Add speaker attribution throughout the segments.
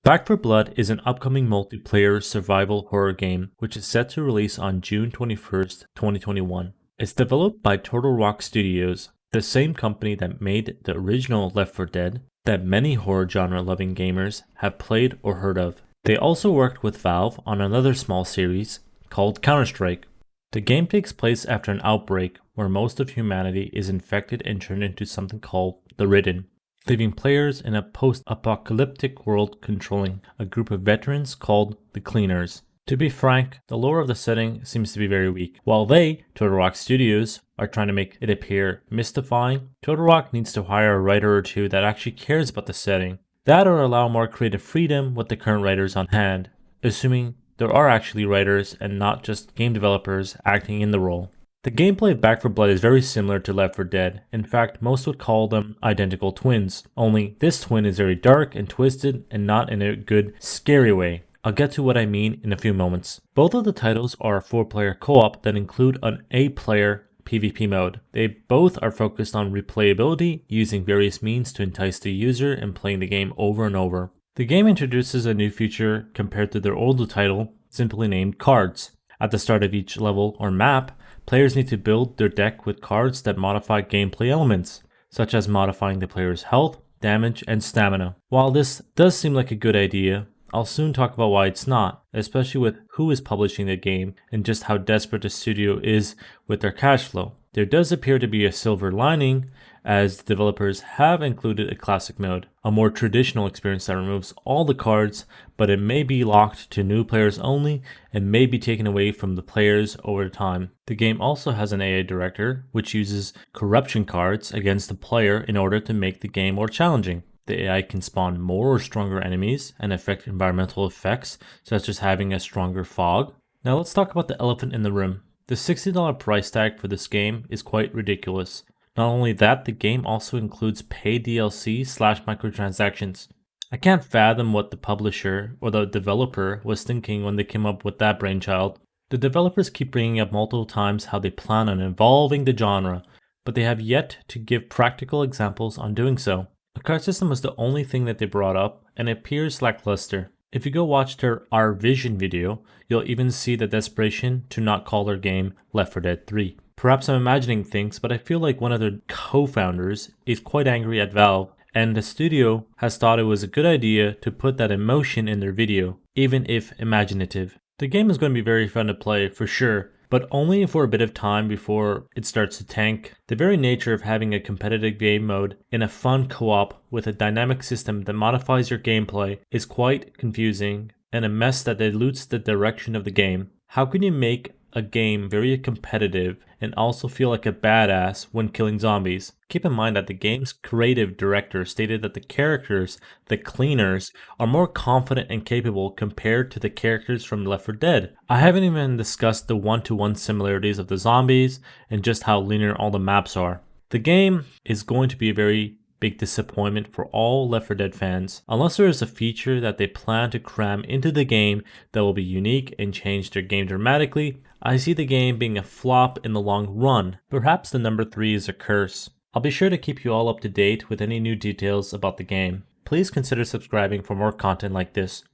Speaker 1: Back 4 Blood is an upcoming multiplayer survival horror game which is set to release on June 21st, 2021. It's developed by Turtle Rock Studios, the same company that made the original Left 4 Dead that many horror genre loving gamers have played or heard of. They also worked with Valve on another small series called Counter-Strike. The game takes place after an outbreak where most of humanity is infected and turned into something called the Ridden, leaving players in a post-apocalyptic world controlling a group of veterans called the Cleaners. To be frank, the lore of the setting seems to be very weak. While they, Turtle Rock Studios, are trying to make it appear mystifying, Turtle Rock needs to hire a writer or two that actually cares about the setting. That or allow more creative freedom with the current writers on hand, assuming there are actually writers and not just game developers acting in the role. The gameplay of Back 4 Blood is very similar to Left 4 Dead. In fact, most would call them identical twins. Only this twin is very dark and twisted and not in a good, scary way. I'll get to what I mean in a few moments. Both of the titles are a 4-player co-op that include an 8-player PvP mode. They both are focused on replayability, using various means to entice the user and playing the game over and over. The game introduces a new feature compared to their older title, simply named cards. At the start of each level or map, players need to build their deck with cards that modify gameplay elements, such as modifying the player's health, damage, and stamina. While this does seem like a good idea, I'll soon talk about why it's not, especially with who is publishing the game and just how desperate the studio is with their cash flow. There does appear to be a silver lining, as the developers have included a classic mode, a more traditional experience that removes all the cards, but it may be locked to new players only and may be taken away from the players over time. The game also has an AI director, which uses corruption cards against the player in order to make the game more challenging. The AI can spawn more or stronger enemies and affect environmental effects, such as having a stronger fog. Now let's talk about the elephant in the room. The $60 price tag for this game is quite ridiculous. Not only that, the game also includes paid DLC / microtransactions. I can't fathom what the publisher or the developer was thinking when they came up with that brainchild. The developers keep bringing up multiple times how they plan on evolving the genre, but they have yet to give practical examples on doing so. A card system was the only thing that they brought up, and it appears lackluster. If you go watch their Our Vision video, you'll even see the desperation to not call their game Left 4 Dead 3. Perhaps I'm imagining things, but I feel like one of their co-founders is quite angry at Valve, and the studio has thought it was a good idea to put that emotion in their video, even if imaginative. The game is going to be very fun to play for sure, but only for a bit of time before it starts to tank. The very nature of having a competitive game mode in a fun co-op with a dynamic system that modifies your gameplay is quite confusing and a mess that dilutes the direction of the game. How can you make a game very competitive and also feel like a badass when killing zombies? Keep in mind that the game's creative director stated that the characters, the Cleaners, are more confident and capable compared to the characters from Left 4 Dead. I haven't even discussed the one-to-one similarities of the zombies and just how linear all the maps are. The game is going to be a very big disappointment for all Left 4 Dead fans, unless there is a feature that they plan to cram into the game that will be unique and change their game dramatically. I see the game being a flop in the long run. Perhaps the number 3 is a curse. I'll be sure to keep you all up to date with any new details about the game. Please consider subscribing for more content like this.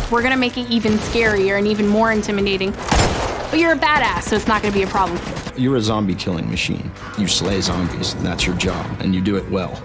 Speaker 2: We're gonna make it even scarier and even more intimidating. But you're a badass, so it's not gonna be a problem.
Speaker 3: You're a zombie killing machine. You slay zombies, and that's your job, and you do it well.